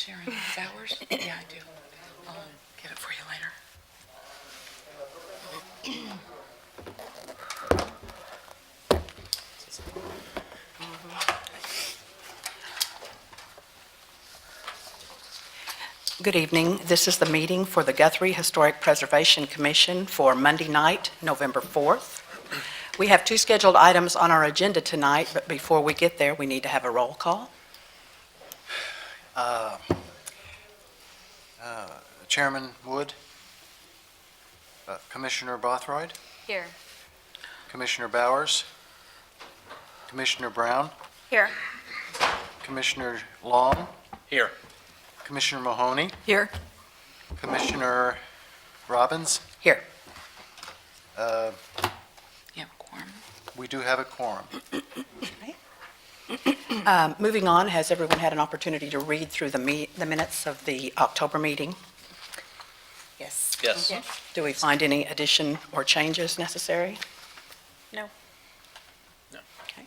Sharon Bowers? Yeah, I do. I'll get it for you later. Good evening. This is the meeting for the Guthrie Historic Preservation Commission for Monday night, November 4th. We have two scheduled items on our agenda tonight, but before we get there, we need to have a roll call. Chairman Wood, Commissioner Bothroyd, Here. Commissioner Bowers, Commissioner Brown, Here. Commissioner Long, Here. Commissioner Mahoney, Here. Commissioner Robbins. Here. You have a quorum. We do have a quorum. Moving on, has everyone had an opportunity to read through the minutes of the October meeting? Yes. Yes. Do we find any addition or changes necessary? No. No. Okay.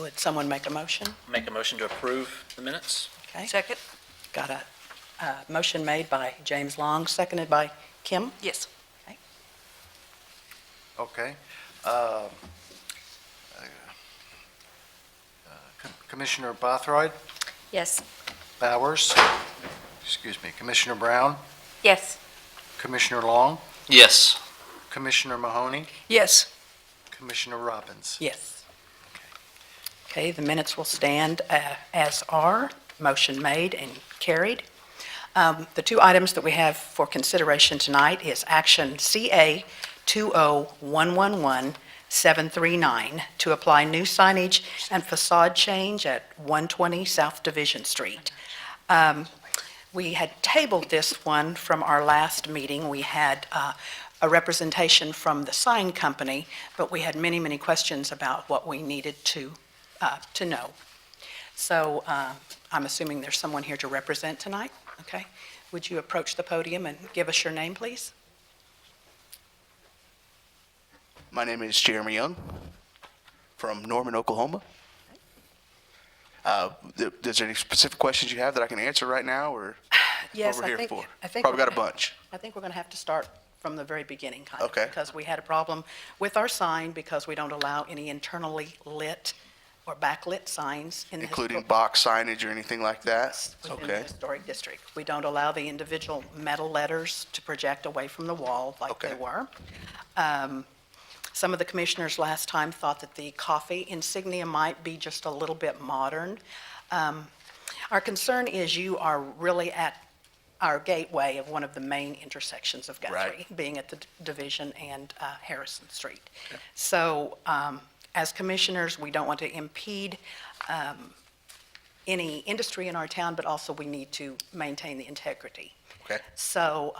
Would someone make a motion? Make a motion to approve the minutes? Okay. Second? Got a motion made by James Long, seconded by Kim. Yes. Okay. Commissioner Bothroyd, Yes. Bowers, Commissioner Brown, Yes. Commissioner Long, Yes. Commissioner Mahoney, Yes. Commissioner Robbins. Yes. Okay, the minutes will stand as are. Motion made and carried. The two items that we have for consideration tonight is action CA 20111-739 to apply new signage and facade change at 120 South Division Street. We had tabled this one from our last meeting. We had a representation from the sign company, but we had many, many questions about what we needed to know. So I'm assuming there's someone here to represent tonight, okay? Would you approach the podium and give us your name, please? My name is Jeremy Young from Norman, Oklahoma. Is there any specific questions you have that I can answer right now, or Yes, what we're I here think, for? I think Probably got a we're- bunch. I think we're going to have to start from the very beginning, kind of. Okay. Because we had a problem with our sign because we don't allow any internally lit or backlit signs in the Including box signage or anything like that? within the Okay, historic district. We don't allow the individual metal letters to project away from the wall like they Okay. were. Some of the commissioners last time thought that the coffee insignia might be just a little bit modern. Our concern is you are really at our gateway of one of the main intersections of Guthrie, Right. being at the Division and Harrison Street. So as commissioners, we don't want to impede any industry in our town, but also we need to maintain the integrity. okay. So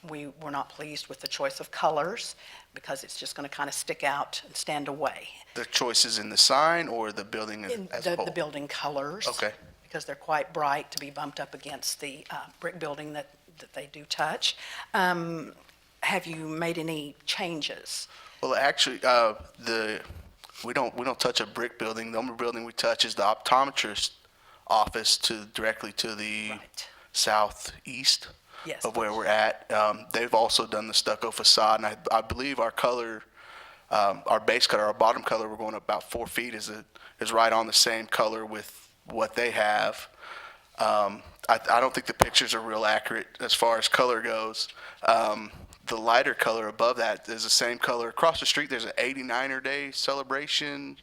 we were not pleased with the choice of colors because it's just going to kind of stick out and stand away. The choices in the sign or the building In as a the whole? building colors. Okay. Because they're quite bright to be bumped up against the brick building that they do touch. Have you made any changes? Well, actually, we don't touch a brick building. The only building we touch is the optometrist office directly to the Right. southeast Yes. of where we're at. They've also done the stucco facade, and I believe our color, our base color, our bottom color, we're going up about 4 feet, is right on the same color with what they have. I don't think the pictures are real accurate as far as color goes. The lighter color above that is the same color. Across the street, there's an 89er Day celebration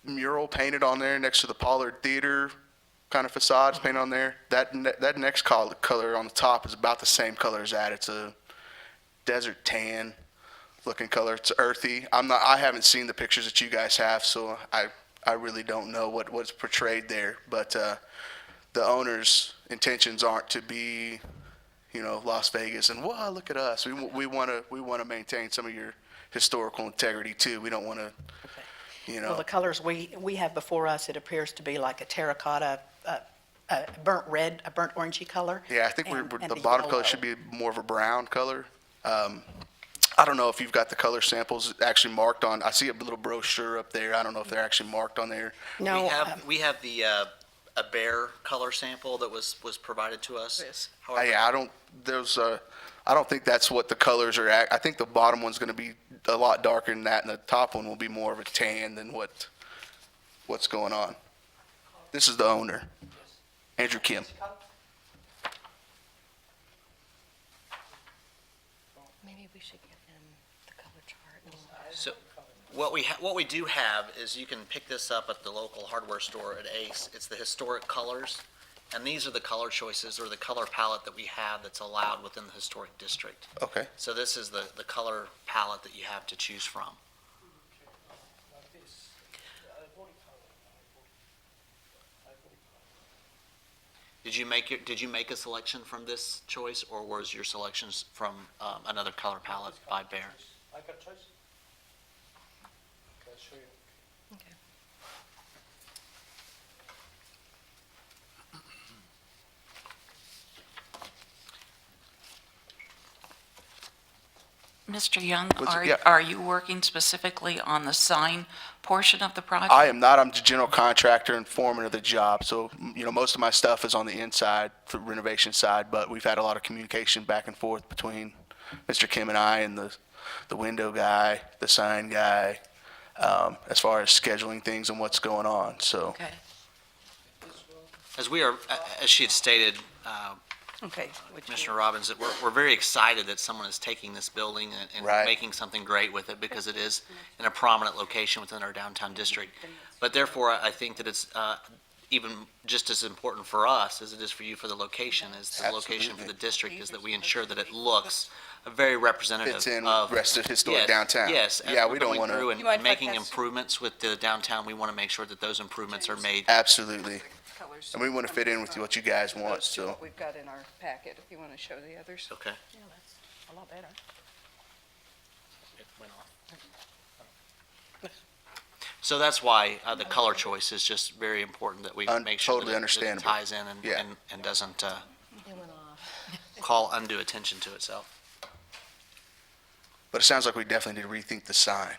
mural painted on there next to the Pollard Theater kind of facades painted on there. That next color on the top is about the same color as that. It's a desert tan looking color. It's earthy. I haven't seen the pictures that you guys have, so I really don't know what's portrayed there. But the owner's intentions aren't to be, Las Vegas and wow, look at us. We want to maintain some of your historical integrity too. We don't want to, Well, the colors we have before us, it appears to be like a terracotta, a burnt red, a burnt orangey color. Yeah, I think and the bottom color yellow. should be more of a brown color. I don't know if you've got the color samples actually marked on. I see a little brochure up there. I don't know if they're actually marked on there. No, We have the a bare color sample that was provided to us. Yes. However, Yeah, I don't think that's what the colors are at. I think the bottom one's gonna be a lot darker than that, and the top one will be more of a tan than what's going on. This is the owner, Andrew Kim. Maybe we should give them the color chart. So what we do have is you can pick this up at the local hardware store at Ace. It's the historic colors, and these are the color choices or the color palette that we have that's allowed within the historic district. Okay. So this is the color palette that you have to choose from. Did you make a selection from this choice, or was your selections from another color palette by Bear? I got choice. Okay, I'll show you. Mr. Young, What's it- yeah. are you working specifically on the sign portion of the project? I am not. I'm the general contractor and foreman of the job. So, most of my stuff is on the inside, the renovation side, but we've had a lot of communication back and forth between Mr. Kim and I and the window guy, the sign guy, as far as scheduling things and what's going on. So, Okay. As she had stated, Okay. Commissioner Robbins, that we're very excited that someone is taking this building and Right. making something great with it, because it is in a prominent location within our downtown district. But therefore, I think that it's even just as important for us as it is for you for the location, is the location for Absolutely. the district, is that we ensure that it looks very representative fits in of. with the rest of historic Yes, downtown. Yes. as Yeah, we're we don't going want through to. You mind and if I making pass? improvements with the downtown, we want to make sure that those improvements are made. Absolutely. And we want to fit in with what you guys want, so. We've got in our packet, if you want to show the others. Okay. Yeah, that's a lot better. It went off. So that's why the color choice is just very important, that we make sure Totally that it understandable. ties in and, Yeah. and doesn't It went off. call undue attention to itself. But it sounds like we definitely need to rethink the sign.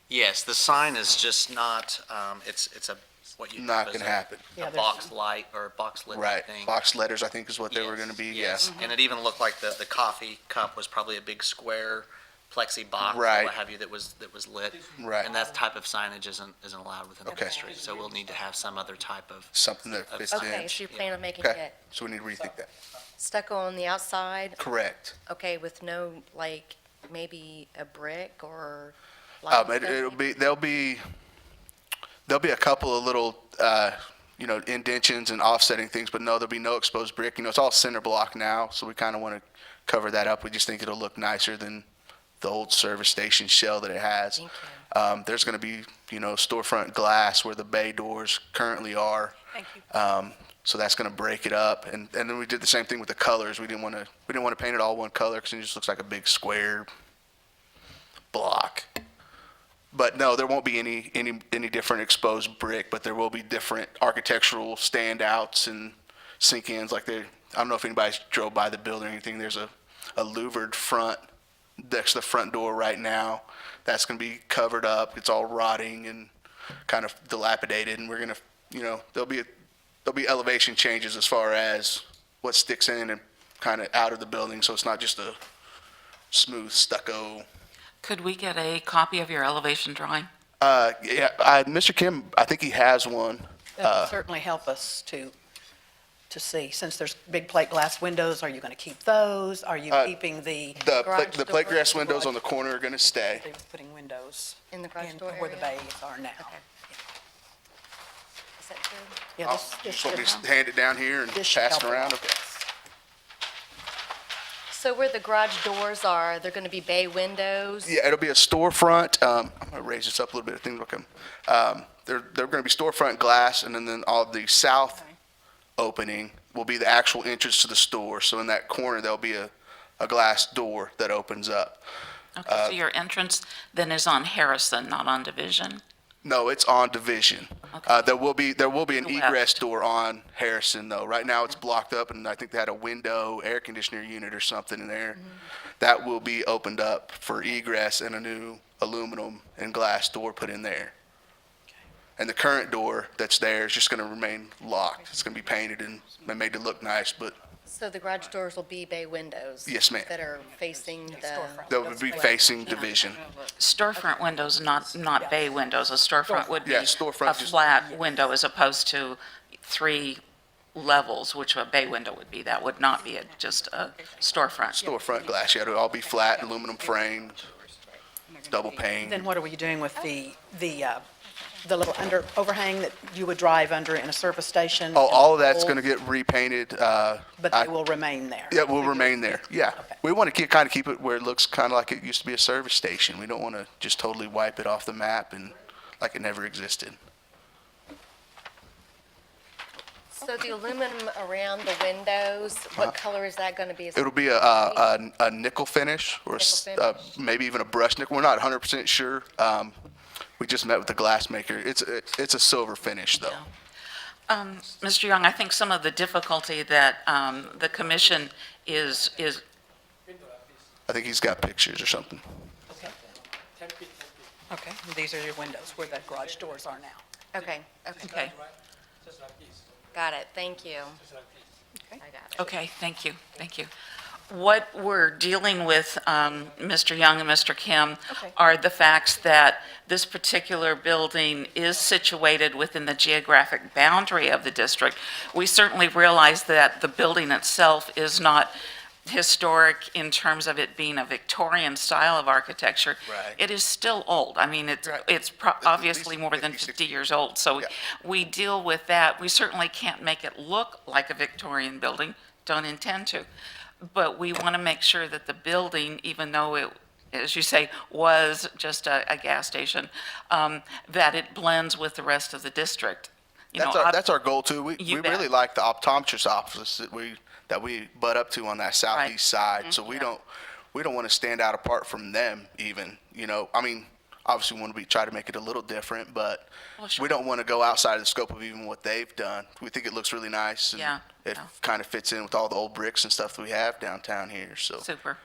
Yes, the sign is just not, it's a, what you. Not as gonna a- happen. Yeah, A there's- box light or a box lit Right. thing. Box letters, I think, is what they were Yes, going to be. yes. Yeah. And it even looked like the coffee cup was probably a big square plexi box or Right. what have you that was lit. Right. And that type of signage isn't allowed within the Okay. district, so we'll need to have some other type of. Something that fits Okay, in. so you plan on making Okay. it So we need to rethink that. stucco on the outside, Correct. okay, with no, like, maybe a brick or It'll be, there'll be a couple of little, indentions and offsetting things, but no, there'll be no exposed brick. It's all cinder block now, so we kind of want to cover that up. We just think it'll look nicer than the old service station shell that it has. Thank There's going to be, storefront glass where the bay doors currently are. Thank you. So that's going to break it up. And then we did the same thing with the colors. We didn't want to paint it all one color because it just looks like a big square block. But no, there won't be any different exposed brick, but there will be different architectural standouts and sink-ins. I don't know if anybody's drove by the building or anything. There's a louvered front next to the front door right now. That's going to be covered up. It's all rotting and kind of dilapidated, and we're going to, there'll be elevation changes as far as what sticks in and kind of out of the building, so it's not just a smooth stucco. Could we get a copy of your elevation drawing? Mr. Kim, I think he has one. That would certainly help us to see, since there's big plate glass windows, are you going to keep those? Are you keeping the, Garage The plate door. glass windows on the corner are going to stay. they were putting windows In the garage in door where the area? bays are now? Okay. Is that good? Yeah, this Just want me should, to hand it down here and this should pass help it a around? lot. Okay. So where the garage doors are, they're going to be bay windows? Yeah, it'll be a storefront. I'm going to raise this up a little bit. Things look, they're going to be storefront glass, and then all the south opening will be the actual entrance to the store. So in that corner, there'll be a glass door that opens up. Okay, so your entrance then is on Harrison, not on Division? No, it's on Division. Okay. There will be an The egress left. door on Harrison, though. Right now, it's blocked up, and I think they had a window air conditioner unit or something in there. That will be opened up for egress and a new aluminum and glass door put in there. And the current door that's there is just going to remain locked. It's going to be painted and made to look nice, but So the garage doors will be bay windows? Yes, ma'am. That are facing the, that would be facing division. Storefront windows, not bay windows. A storefront would be Yeah, storefront a just- flat window as opposed to 3 levels, which a bay window would be. That would not be just a storefront. Storefront glass, yeah, it'll all be flat, aluminum framed, double pane. Then what are we doing with the little overhang that you would drive under in a service station? Oh, all of that's Old, going to get repainted. But they will remain there? Yeah, will remain there, yeah. We want to kind of keep it where it looks kind of like it used to be a service station. We don't want to just totally wipe it off the map and like it never existed. so the aluminum around the windows, what color is that going to be? Is it- It'll be a nickel finish or Nickel finish. maybe even a brushed nickel. We're not 100% sure. We just met with the glass maker. It's a silver finish though. Mr. Young, I think some of the difficulty that the commission is I think he's got pictures or something. Okay, and these are your windows where the garage doors are now. Okay, okay. got it, thank you. I got it. Okay, thank you, thank you. What we're dealing with, Mr. Young and Mr. Kim, Okay. are the facts that this particular building is situated within the geographic boundary of the district. We certainly realize that the building itself is not historic in terms of it being a Victorian style of architecture. Right. It is still old. I mean, it's Right. obviously least more than 50, 50 years old. So Yeah. we deal with that. We certainly can't make it look like a Victorian building, don't intend to. But we want to make sure that the building, even though it, as you say, was just a gas station, that it blends with the rest of the district. You know, That's our goal too. We You really bet. like the optometrist office that we butt up to on that southeast side. So we don't want to stand out apart from them even, you know. I mean, obviously we want to try to make it a little different, but Well, sure. we don't want to go outside of the scope of even what they've done. We think it looks really nice and Yeah, it yeah. kind of fits in with all the old bricks and stuff that we have downtown here. So Super.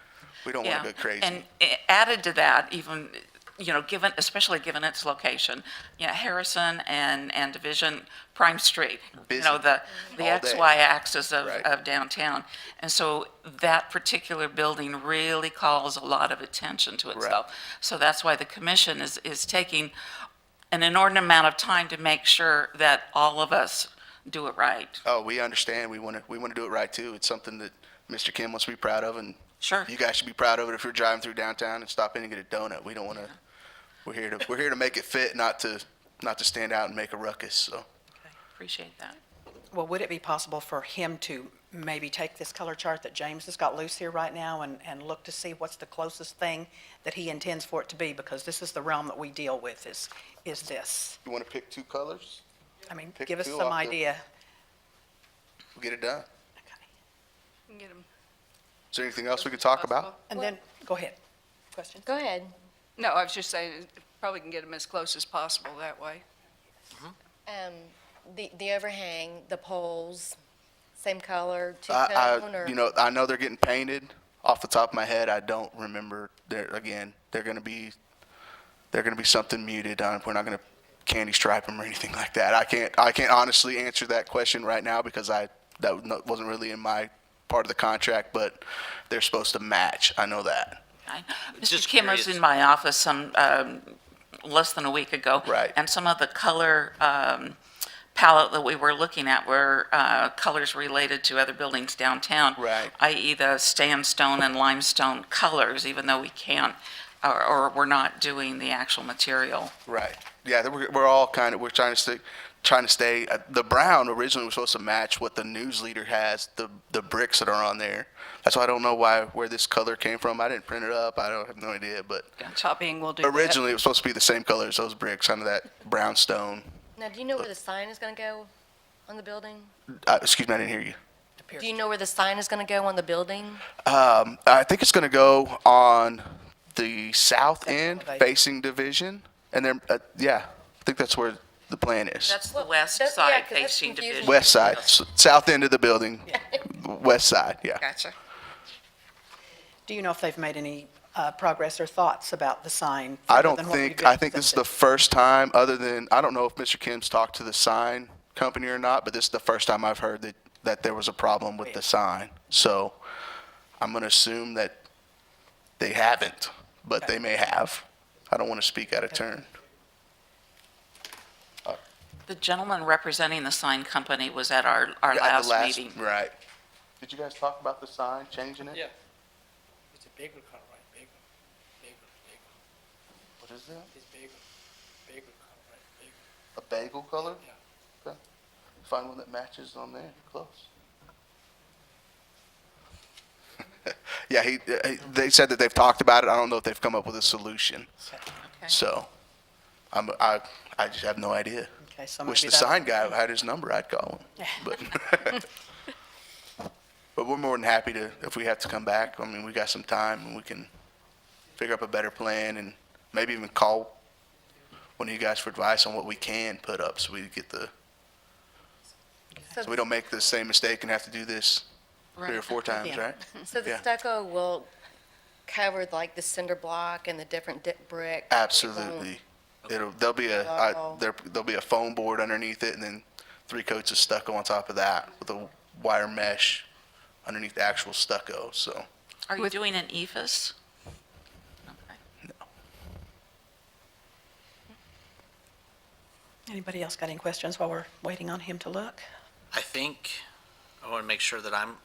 we don't Yeah. want to go crazy. And added to that, even, you know, especially given its location, you know, Harrison and Division, Prime Street, you Busy. know, the All day. XY axis Right. of downtown. And so that particular building really calls a lot of attention to itself. So that's why the commission is taking an inordinate amount of time to make sure that all of us do it right. Oh, we understand. We want to do it right too. It's something that Mr. Kim wants to be proud of, and Sure. you guys should be proud of it if you're driving through downtown and stop in and get a donut. We don't want to. We're here to make it fit, not to stand out and make a ruckus. So Appreciate that. Well, would it be possible for him to maybe take this color chart that James has got loose here right now and look to see what's the closest thing that he intends for it to be? Because this is the realm that we deal with, is this. you want to pick two colors? I mean, Pick give us two some off the- idea. We'll get it done. You can get 'em Is there anything else we can talk about? And then, go ahead. Question? Go ahead. No, I was just saying, probably can get them as close as possible that way. The overhang, the poles, same color, two-tone, or? You know, I know they're getting painted. Off the top of my head, I don't remember. They're going to be something muted. We're not going to candy stripe them or anything like that. I can't honestly answer that question right now because that wasn't really in my part of the contract, but they're supposed to match. I know that. Mr. Just Kim was curious. in my office less than a week ago. Right. And some of the color palette that we were looking at were colors related to other buildings downtown. Right. I.e. the sandstone and limestone colors, even though we can't, or we're not doing the actual material. Right. Yeah, we're all we're trying to stay. The brown originally was supposed to match what the news leader has, the bricks that are on there. That's why I don't know where this color came from. I didn't print it up. I have no idea, but Copying will do that. originally it was supposed to be the same color as those bricks, kind of that brownstone. Now, do you know where the sign is going to go on the building? Excuse me, I didn't hear you. Do you know where the sign is going to go on the building? I think it's going to go on the south end elevation. facing Division, and then I think that's where the plan is. That's the Well, west yeah, side 'cause that's facing confusing. Division. West side, south end of the building, west side. Yeah. Gotcha. Do you know if they've made any progress or thoughts about the sign? I further don't than what we've think, been I think this is the presented? first time, other than, I don't know if Mr. Kim's talked to the sign company or not, but this is the first time I've heard that there was a problem with the sign. So I'm going to assume that they haven't, but they may have. I don't want to speak out of turn. The gentleman representing the sign company was at our At the last meeting. Right. Did you guys talk about the sign, changing it? Yeah. It's a bagel color, right? Bagel. What is that? It's bagel. Bagel color, right? Bagel. A bagel color? Yeah. Okay. Find one that matches on there, close. Yeah, they said that they've talked about it. I don't know if they've come up with a solution. Okay. So, I just have no idea. Okay, so Wish maybe the that- sign guy had his number, I'd call him. But, but we're more than happy to, if we have to come back, I mean, we got some time and we can figure up a better plan and maybe even call one of you guys for advice on what we can put up so we get so we don't make the same mistake and have to do this 3 or 4 times, Yeah. right? So the Yeah. stucco will cover like the cinder block and the different dip brick? Absolutely. There'll be Wow. there'll be a foam board underneath it and then 3 coats of stucco on top of that with a wire mesh underneath the actual stucco, so. Are you doing an ephes? Okay. Anybody else got any questions while we're waiting on him to look? I think, I want to make sure that I'm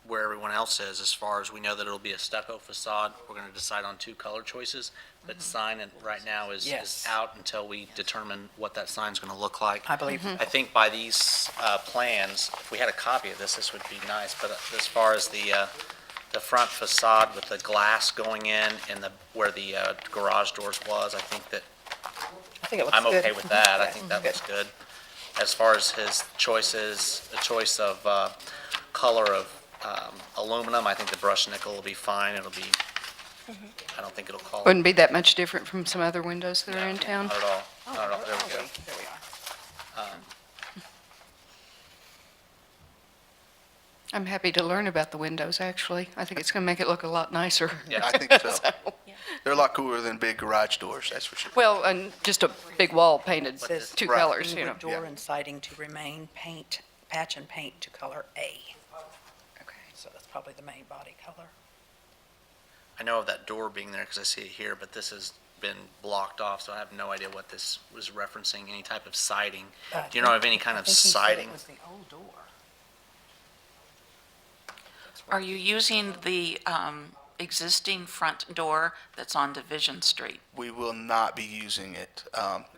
where everyone else is, as far as we know that it'll be a stucco facade. We're going to decide on 2 color choices, but sign it right now is Yes. out until we determine what that sign's going to look like. I believe. I think by these plans, if we had a copy of this would be nice, but as far as the front facade with the glass going in and where the garage doors was, I think that I think it looks I'm good. okay with that. I Yeah. think that looks good. As far as his choices, the choice of color of aluminum, I think the brushed nickel will be fine. It'll be, I don't think it'll call. Wouldn't be that much different from some other windows that are in No, town. Not at all. Not at all. There we go. There we are. I'm happy to learn about the windows, actually. I think it's going to make it look a lot nicer. Yeah. I think so. They're a lot cooler than big garage doors, that's for sure. Well, and just a big wall painted Says 2 Right. colors, you know. Inwood door and siding to remain patch and paint to color A. Okay. So that's probably the main body color. I know of that door being there because I see it here, but this has been blocked off, so I have no idea what this was referencing, any type of siding. Do you know of any kind I of think he said it siding? was the old door. Are you using the existing front door that's on Division Street? We will not be using it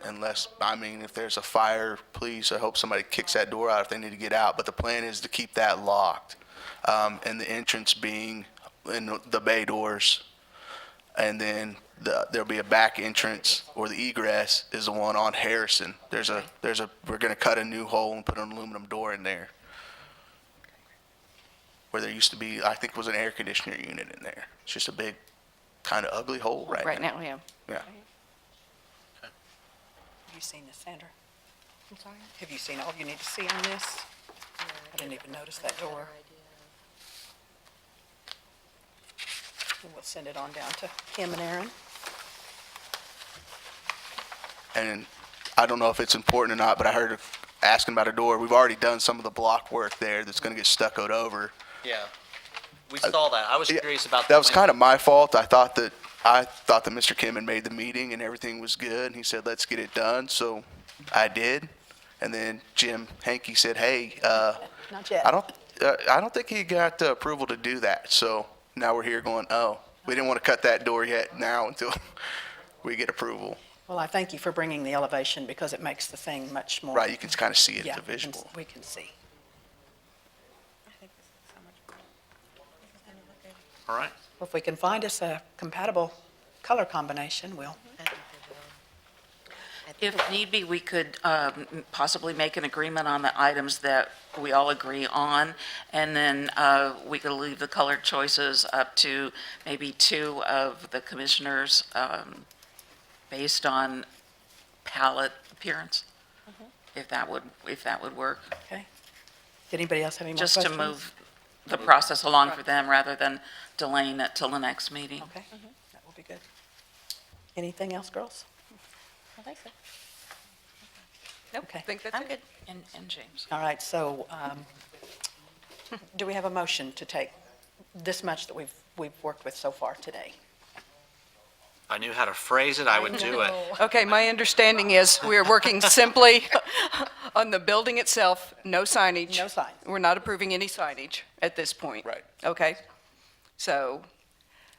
unless, I mean, if there's a fire, please, I hope somebody kicks that door out if they need to get out. But the plan is to keep that locked. And the entrance being in the bay doors. And then there'll be a back entrance, or the egress is the one on Harrison. We're gonna cut a new hole and put an aluminum door in there. Where there used to be, I think was an air conditioner unit in there. It's just a big, kind of ugly hole right now. Right now, yeah. Yeah. Have you seen this, Sandra? I'm sorry? Have you seen all you need to see on this? I didn't even notice that door. We'll send it on down to Kim and Aaron. And I don't know if it's important or not, but I heard asking about a door. We've already done some of the block work there that's gonna get stuccoed over. Yeah. We saw that. I was Yeah, curious about That was kind of my fault. I thought that Mr. Kim had made the meeting and everything was good, and he said, let's get it done, so I did. And then Jim Hankey said, hey, Not yet. I don't think he got the approval to do that, so now we're here going, oh, we didn't want to cut that door yet now until we get approval. Well, I thank you for bringing the elevation because it makes the thing much more. Right, you can kind of see it, Yeah, the visual. we can see. All right. Well, if we can find us a compatible color combination, we'll. If need be, we could possibly make an agreement on the items that we all agree on, and then we could leave the color choices up to maybe 2 of the commissioners based on palette appearance, if that would work, Okay. Did anybody else have any more just questions? to move the process along for them rather than delaying it till the next meeting. Okay, that will be good. Anything else, girls? I think so. Nope, Okay. I think that's I'm it. good. And James. All right, so do we have a motion to take this much that we've worked with so far today? If I knew how to phrase it, I would do it. Okay, my understanding is we are working simply on the building itself, no signage. No sign. We're not approving any signage at this point. Right. Okay? So,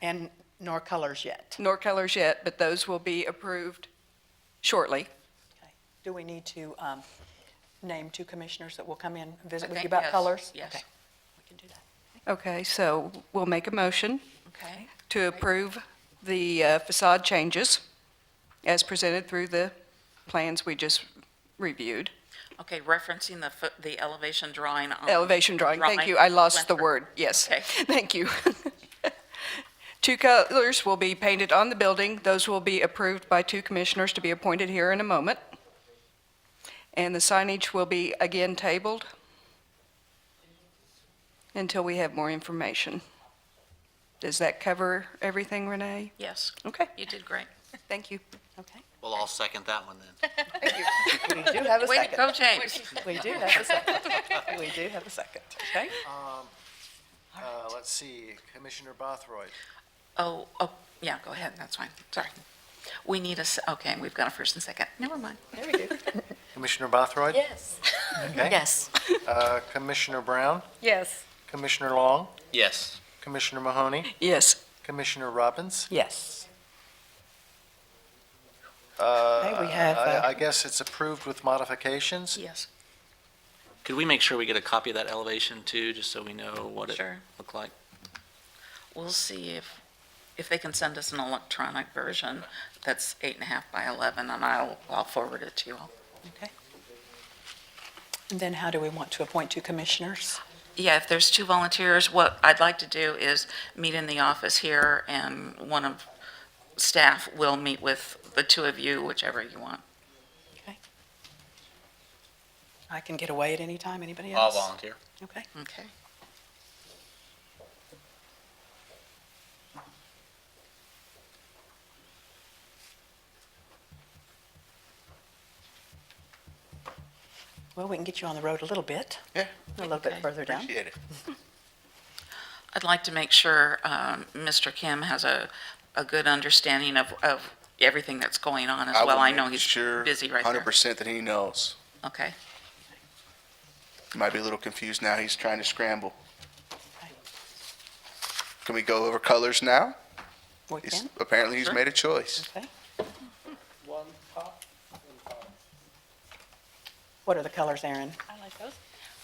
And nor colors yet. nor colors yet, but those will be approved shortly. Okay. Do we need to name two commissioners that will come in and visit with Okay, you about yes, colors? yes. Okay, we can do that. Okay, so we'll make a motion Okay. to approve the facade changes as presented through the plans we just reviewed. Okay, referencing the elevation drawing on. Elevation drawing, thank you, I lost the Went word, yes. Okay. Thank you. Two colors will be painted on the building. Those will be approved by two commissioners to be appointed here in a moment. And the signage will be again tabled until we have more information. Does that cover everything, Renee? Yes, Okay, you did great. thank you. Okay. Well, I'll second that one then. We do have a Way to second. go, James. We do have a second. We do have a second, okay? Let's see, Commissioner Bothroyd. Oh, yeah, go ahead, that's fine, sorry. We need okay, we've got a first and second, never mind. There we go. Commissioner Bothroyd? Yes. Okay. Yes. Commissioner Brown? Yes. Commissioner Long? Yes. Commissioner Mahoney? Yes, Commissioner Robbins? Yes. Okay, we have, I guess it's approved with modifications? Yes. Could we make sure we get a copy of that elevation too, just so we know what it Sure. looked like? We'll see if they can send us an electronic version that's 8.5 by 11, and I'll forward it to you all. okay. And then how do we want to appoint two commissioners? Yeah, if there's two volunteers, what I'd like to do is meet in the office here, and one of staff will meet with the two of you, whichever you want. Okay. I can get away at any time, anybody I'll else? volunteer. Okay. Okay. Well, we can get you on the road a little bit. Yeah. A little bit Okay. further down. Appreciate it. I'd like to make sure Mr. Kim has a good understanding of everything that's going on as well. will I know make he's sure busy right there. 100% that he knows. Okay. He might be a little confused now. He's trying to scramble. Can we go over colors now? We can, Apparently, he's Sure. made a choice. okay. One top, one bottom. What are the colors, Aaron? I like those.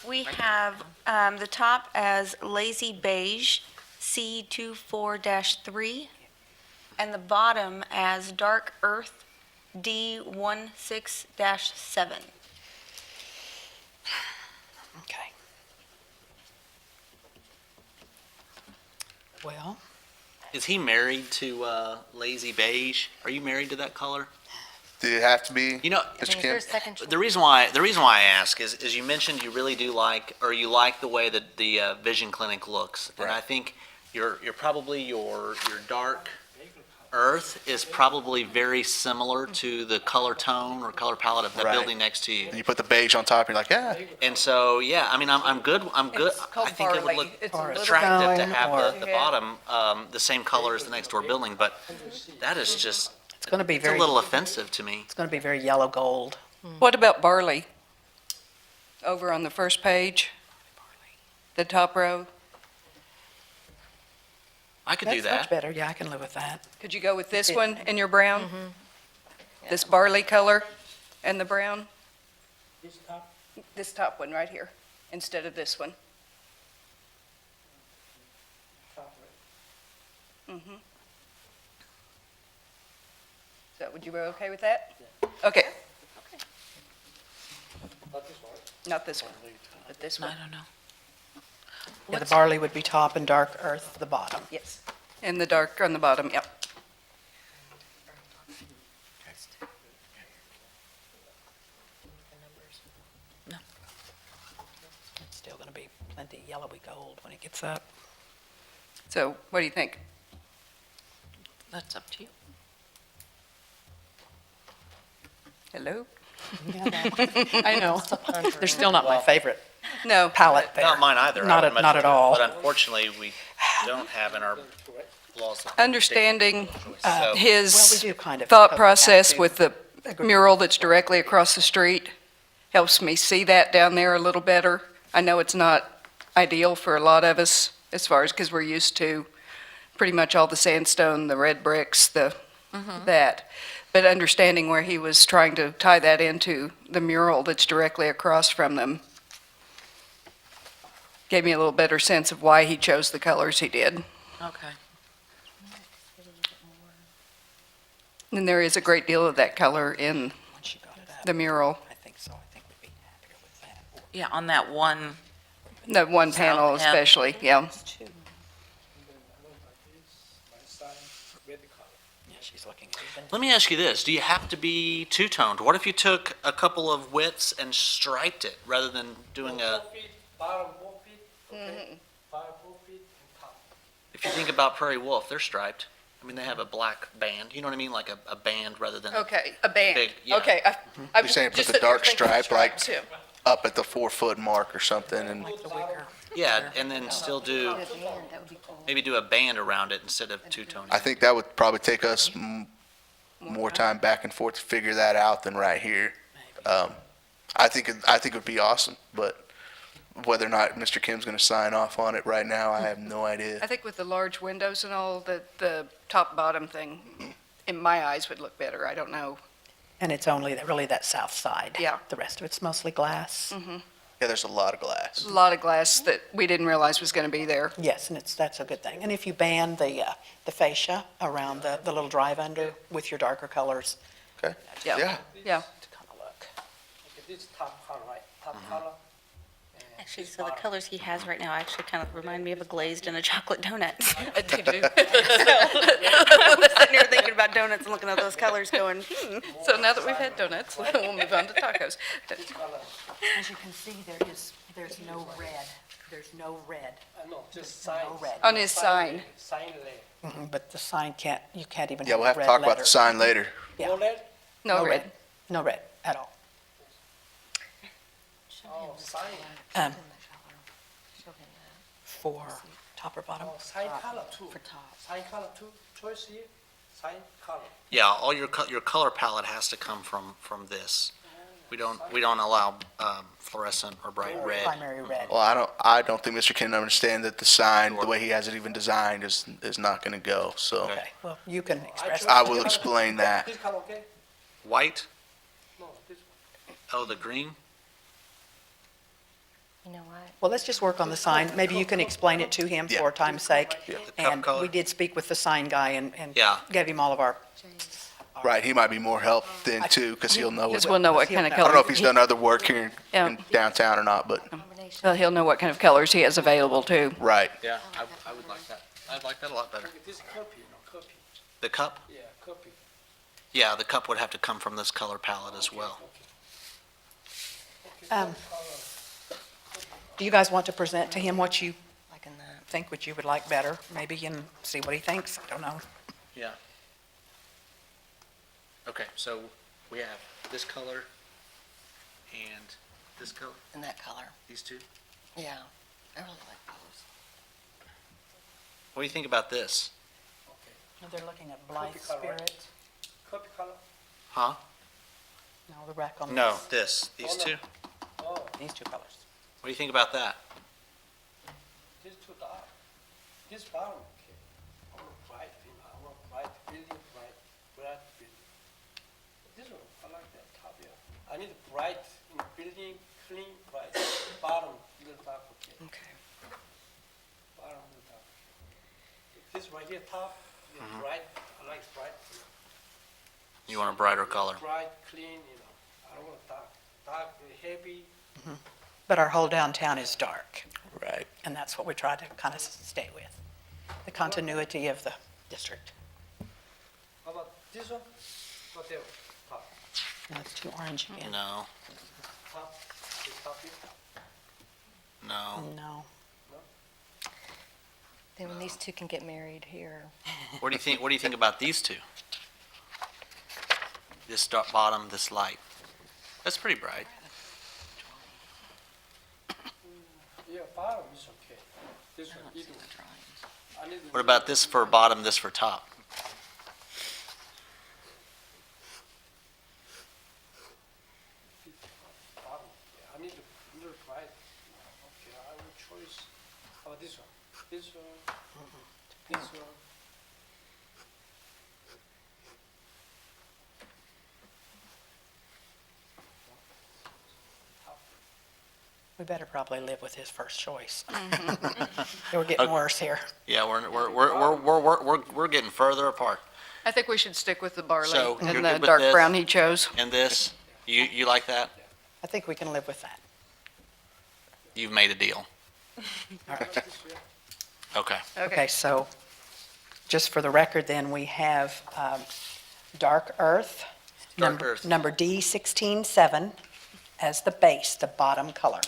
We have the top as lazy beige, C24-3, and the bottom as dark earth, D16-7. Okay. Well, Is he married to Lazy Beige? Are you married to that color? Did it have to be, You know, Mr. Is there Kim? a second choice? the reason why I ask is you mentioned you really do like, or you like the way that the vision clinic looks. And I Right. think you're probably your dark earth is probably very similar to the color tone or color palette of the Right. building next to you. And you put the beige on top, you're like, yeah. And so, yeah, I mean, I'm good. it's called I think it would barley. look It's a little attractive to Tone have or- the bottom the same color as the next door building, but that is just, it's going to be it's a very, little offensive to me. it's going to be very yellow gold. What about barley? Over on the first page, the top row. I could do That's much that. better, yeah, I can live with that. Could you go with this one in your brown? This barley color and the brown? This top, This top one right here, instead of this one. top right. So would you be okay with that? Okay, Not this one. not this one, but this I one, don't know. Yeah, the barley would be top and dark earth the bottom. yes. And the dark on the bottom, yep. It's still going to be plenty yellowy gold when it gets up. So what do you think? That's up to you. Hello? I know. They're still not my favorite No. palette there. Not mine either. I Not would at- much not at prefer- all. But unfortunately, we don't have in our laws. Understanding So- Well, we his do kind of. thought have process to with the agree. mural that's directly across the street helps me see that down there a little better. I know it's not ideal for a lot of us as far as, because we're used to pretty much all the sandstone, the red bricks, that. But understanding where he was trying to tie that into the mural that's directly across from them gave me a little better sense of why he chose the colors he did. Okay. And there is a great deal of that color in Once you got it up, the mural. I think so. I think we'd be happier with that. Yeah, on that one, The one panel South end. especially, yeah. And then I don't like this, my sign, red color. Yeah, she's looking at even. Let me ask you this, do you have to be two-toned? What if you took a couple of widths and striped it, rather than doing a, 4 feet, bottom 4 feet, okay? 4 feet, and top. if you think about Prairie Wolf, they're striped. I mean, they have a black band, you know what I mean, like a band rather than. Okay, a band. Big, yeah. Okay. You're saying put the dark stripe like up at the 4-foot mark or something, and The wicker. Yeah, and then still do, maybe do a band around it instead of two-toning. I think that would probably take us more time back and forth to figure that out than right here. I think it would be awesome, but whether or not Mr. Kim's gonna sign off on it right now, I have no idea. I think with the large windows and all, the top-bottom thing, in my eyes, would look better. I don't know. And it's only really that south side. Yeah. The rest of it's mostly glass. Yeah, there's a lot of glass. A lot of glass that we didn't realize was going to be there. Yes, and that's a good thing. And if you band the fascia around the little drive-under with your darker colors, Okay? Yeah. Yeah. Yeah. to kind of look. Okay, this is top color, right? Top color. and Actually, this so the bottom. colors he has right now actually kind of remind me of a glazed and a chocolate donut. They do. I was sitting here thinking about donuts and looking at those colors going, So now that we've had donuts, we'll move on to tacos. This color, As you can see, there's no red. There's no red. no, just sign. no red. On his sign. Sign layer. But the sign you can't even Yeah, have we'll have to red talk about letter. the sign later. Yeah. No red? No red. No red at all. Oh, sign. For top or bottom? Oh, sign color too. For top. Sign color too. Choice here, sign color. Yeah, all your color palette has to come from this. We don't allow fluorescent or bright red. Primary red. Well, I don't think Mr. Kim understand that the sign, the way he has it even designed, is not gonna go, so Okay. Okay, well, you can express I that. will explain that. This color, okay? White, No, this one. oh, the green? You know what? Well, let's just work on the sign. Maybe you can explain it to him Yeah. for time's sake. The cup And color? we did speak with the sign guy and Yeah. gave him all of our. Right, he might be more help then too, because he'll know. Because what- we'll know what kind of I don't know color. if he's done other work here Yeah. in downtown or not, but, Well, he'll know what kind of colors he has available too. right. Yeah, I would like that. I'd like that a lot better. Okay, this copy, no, copy. The cup? Yeah, copy. Yeah, the cup would have to come from this color palette as well. Do you guys want to present to him what you Liking that. think, what you would like better, maybe, and see what he thinks? I don't know. Yeah. Okay, so we have this color and this color, In that color. these two. Yeah, I really like those. What do you think about this? They're looking at Blythe Copy color, right? Spirit. Copy color. Huh? No, the rack on No, these Oh, no. two. Oh, these two colors. What do you think about that? this too dark. This bottom, okay. I want bright, I want bright building, bright building. This one, I like that top here. I need bright in building, clean, bright. Bottom, little dark, okay. Okay. Bottom, little dark. This right here, top, is bright, I like bright. You want a brighter color? Bright, clean, I don't want dark. Dark, heavy. But our whole downtown is dark, Right. and that's what we try to kind of stay with. The continuity of the district. How about this one? Whatever, top, No, it's too orange again. No, top, this top here. no. No. Then when these two can get married here. What do you think about these two? This bottom, this light. That's pretty bright. Yeah, bottom is okay. This one, either one. I need the What about this for bottom, this for top? bottom. Yeah, I need a little bright. Okay, I will choose. How about this one? This one. This one. We better probably live with his first choice. We're getting worse here. Yeah, we're getting further apart. I think we should stick with the barley So, you're and good the with dark this? brown he chose. And this, you like that? I think we can live with that. You've made a deal. Okay. Okay, so just for the record, then, we have dark earth. Dark number- earth. Number D167 as the base, the bottom color.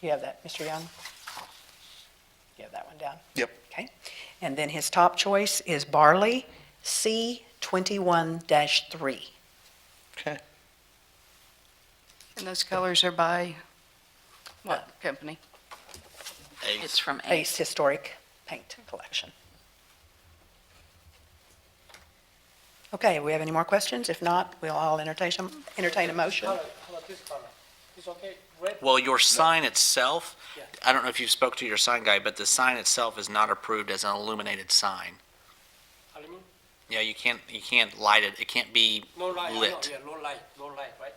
You have that, Mr. Young? You have that one down? Yep. Okay. And then his top choice is barley C21-3. Okay. And those colors are by what company? It's from Ace Historic Paint Collection. Okay, we have any more questions? If not, we'll all entertain a motion. How about this color? It's okay, red? Well, your sign itself, Yeah. I don't know if you spoke to your sign guy, but the sign itself is not approved as an illuminated sign. Aluminum? Yeah, you can't light it. It can't be No light, I know, lit. yeah, low light, right?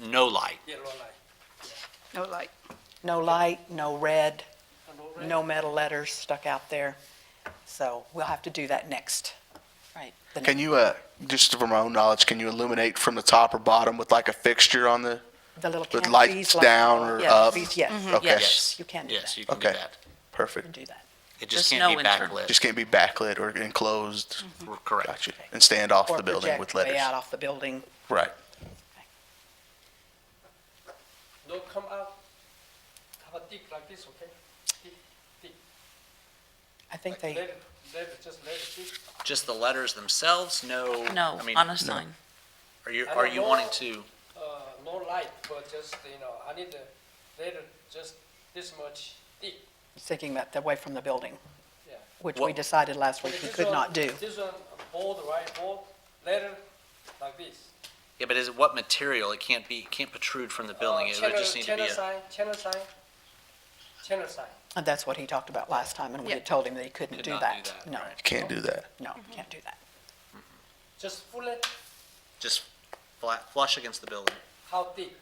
No light. Yeah, low light. No light. No light, no red, And no red? no metal letters stuck out there. So we'll have to do that next. Right. next- Can you, just for my own knowledge, can you illuminate from the top or bottom with like a fixture on the, The little with canopies. lights like- down or Yeah, up? these- Yes, Okay. yes, you can do Yes, that. you can do Okay. that. You can Perfect. do that. It just Just can't be no internal. backlit. Just can't be backlit or enclosed. Correct. Gotcha. And stand off Or the building project with way letters. out off the building. Right. Don't come out. Have a thick like this, okay? Thick. I think Like they, just let it thick. Just the letters themselves? No. No, I mean, on a sign. Are you I are don't you know. wanting to? No light, but just, I need the letter just this much thick, thinking that away from the building, yeah. which we What- decided last week he This could one- not do. This one, bold, right, bold, letter, like this. Yeah, but is it what material? It can't protrude from the building. It would just need to be a. Channel sign. And that's what he talked about last time, and we had told him that he couldn't Could do not that. do that, No, right. You can't do that. no, can't do that. Just fully, Just flush against the building. how thick?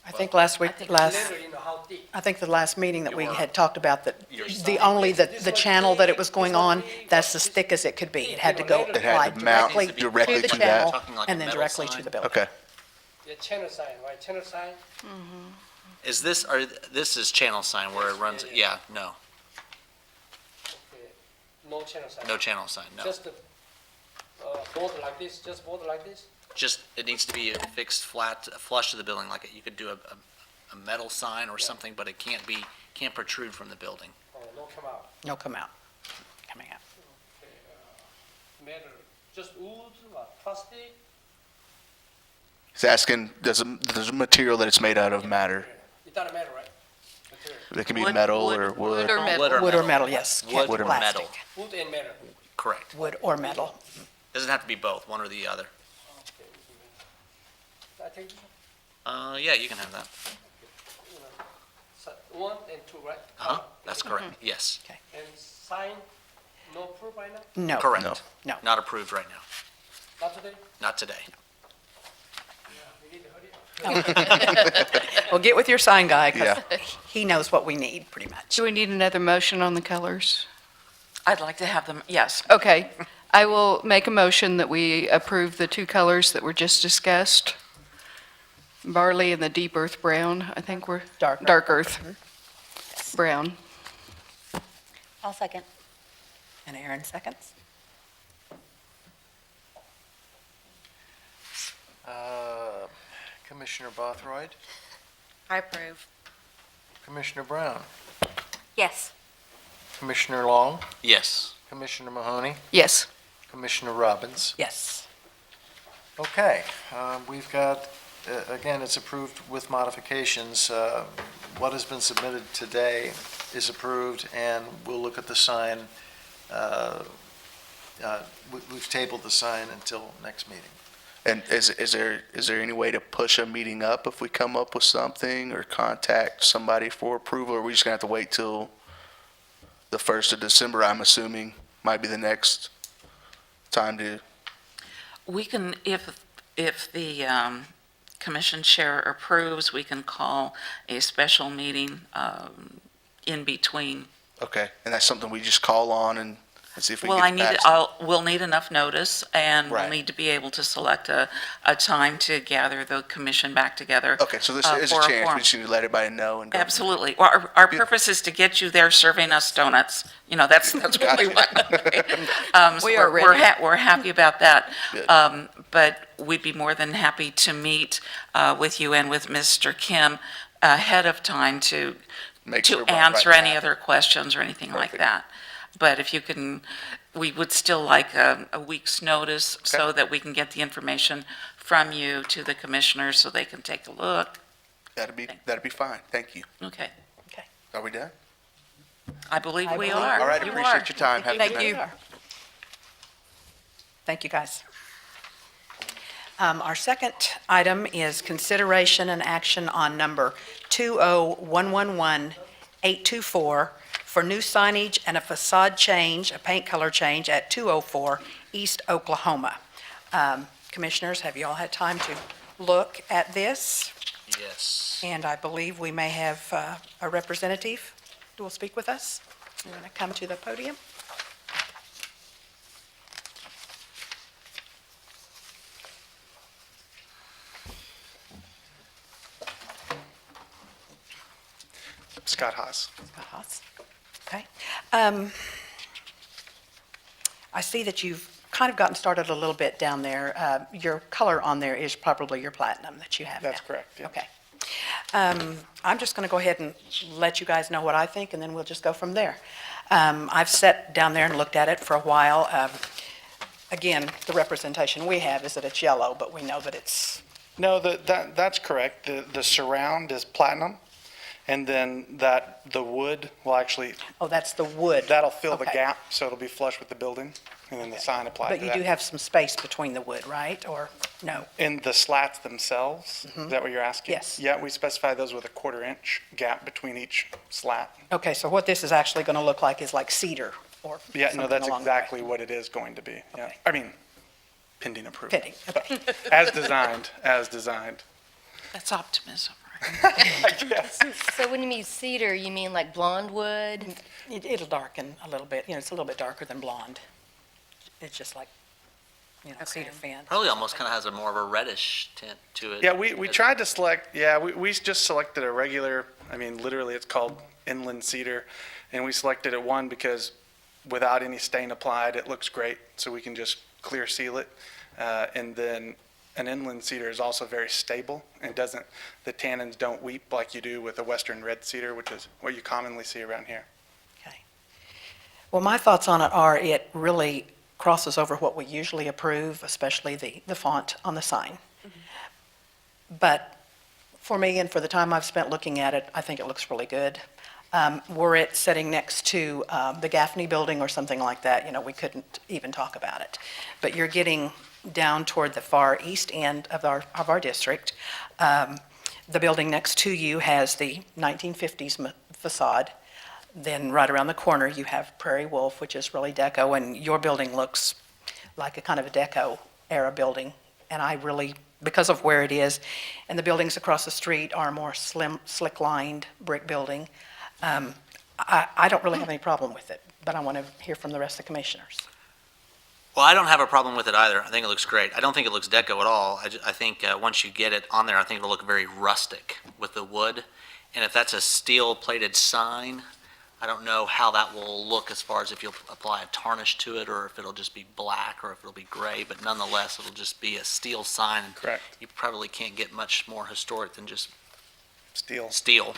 I think last week, Letter, how thick? I think the last meeting that we Your- had talked about that your the sign. only, the This the one channel that it thick, was going this one on, thick, that's as this- thick as it could be. It had to go It had apply to mount directly directly to the to that. channel Talking like a and then metal directly to sign? the building. Okay. Yeah, channel sign, right, channel sign, Is this this is channel sign where it runs? Yeah, no, okay, no channel sign. no channel sign. No, Just the, border like this, just border like this? just it needs to be fixed flat, flush to the building. Like you could do a metal sign or something, but it can't protrude from the building. Oh, no come out. No, come out, coming out. Metal, just wood, what, plastic? He's asking, does a material that it's made out of matter? It doesn't matter, right? Material. It can be Wood, metal wood, or wood. or metal. Wood Wood or metal, yes. Wood can't or be metal. plastic. Wood and metal. Correct. Wood or metal. Doesn't have to be both, one or the other. Okay, wood and metal. I take this one? Yeah, you can have that. So, 1 and 2, right? That's correct. Yes. And sign, no proof right now? No. Correct. No. No. Not approved right now. Not today? Not today. Yeah, we need to hurry up. Well, get with your sign guy, because Yeah. he knows what we need, pretty much. Do we need another motion on the colors? I'd like to have them, yes. Okay, I will make a motion that we approve the two colors that were just discussed. Barley and the deep earth brown, I think we're, Dark earth. dark earth brown. I'll second. And Aaron seconds. Commissioner Bothroyd, I approve. Commissioner Brown, Yes. Commissioner Long, Yes. Commissioner Mahoney, Yes. Commissioner Robbins. Yes. Okay, we've got, again, it's approved with modifications. What has been submitted today is approved, and we'll look at the sign. We've tabled the sign until next meeting. And is there any way to push a meeting up if we come up with something, or contact somebody for approval, or are we just gonna have to wait till the 1st of December, I'm assuming, might be the next time to, We can, if the commission chair approves, we can call a special meeting in between. okay, and that's something we just call on and see if we can Well, get past. we'll need enough notice, and we'll Right. need to be able to select a time to gather the commission back together. Okay, so this is a for chance, quorum. we just need to let everybody know and go. Absolutely. Well, our purpose is to get you there serving us donuts. You know, that's what we want. So We are we're ready. We're happy about that. Good. But we'd be more than happy to meet with you and with Mr. Kim ahead of time to Make sure we're on the answer right any path. other questions or anything like Perfect. that. But if you can, we would still like a week's notice so that we can get the information from you to the commissioners so they can take a look. That'd be fine, thank you. Okay. Are we done? I believe I we believe are. All right, You appreciate are. your time, have a Thank good night. you. Thank you, guys. Our second item is consideration and action on number 20111-824 for new signage and a facade change, a paint color change at 204 East Oklahoma. Commissioners, have you all had time to look at this? Yes. And I believe we may have a representative who will speak with us. You want to come to the podium? Scott Haas. Scott Haas. Okay. I see that you've kind of gotten started a little bit down there. Your color on there is probably your platinum that you have now. That's correct, yeah. Okay. I'm just going to go ahead and let you guys know what I think, and then we'll just go from there. I've sat down there and looked at it for a while. Again, the representation we have is that it's yellow, but we know that it's, No, that's correct. The surround is platinum, and then the wood will actually, oh, that's the wood. that'll fill the Okay. gap, so it'll be flush with the building, and then the sign applied But to you do that. have some space between the wood, right? Or no? In the slats themselves, is that what you're asking? Yes. Yeah, we specify those with a 1/4 inch gap between each slat. Okay, so what this is actually going to look like is like cedar or Yeah, no, something that's along that way. exactly what it is going to be, yeah. Okay. I mean, pending approval. Pending, okay. As designed, as designed. That's optimism, right? Yes. So when you mean cedar, you mean like blonde wood? It'll darken a little bit, it's a little bit darker than blonde. It's just like, cedar fence. Probably almost kind of has a more of a reddish tint to it. Yeah, we tried to select, we just selected a regular, I mean, literally, it's called inland cedar, and we selected it, one, because without any stain applied, it looks great, so we can just clear seal it. And then an inland cedar is also very stable, and the tannins don't weep like you do with a western red cedar, which is what you commonly see around here. Okay. Well, my thoughts on it are it really crosses over what we usually approve, especially the font on the sign. But for me and for the time I've spent looking at it, I think it looks really good. Were it sitting next to the Gaffney building or something like that, we couldn't even talk about it. But you're getting down toward the far east end of our district. The building next to you has the 1950s facade. Then right around the corner, you have Prairie Wolf, which is really deco, and your building looks like a kind of a deco era building. And I really, because of where it is, and the buildings across the street are more slim, slick-lined brick building, I don't really have any problem with it, but I want to hear from the rest of the commissioners. Well, I don't have a problem with it either. I think it looks great. I don't think it looks deco at all. I think once you get it on there, I think it'll look very rustic with the wood. And if that's a steel-plated sign, I don't know how that will look as far as if you'll apply a tarnish to it, or if it'll just be black, or if it'll be gray, but nonetheless, it'll just be a steel sign. Correct. You probably can't get much more historic than just Steel. steel.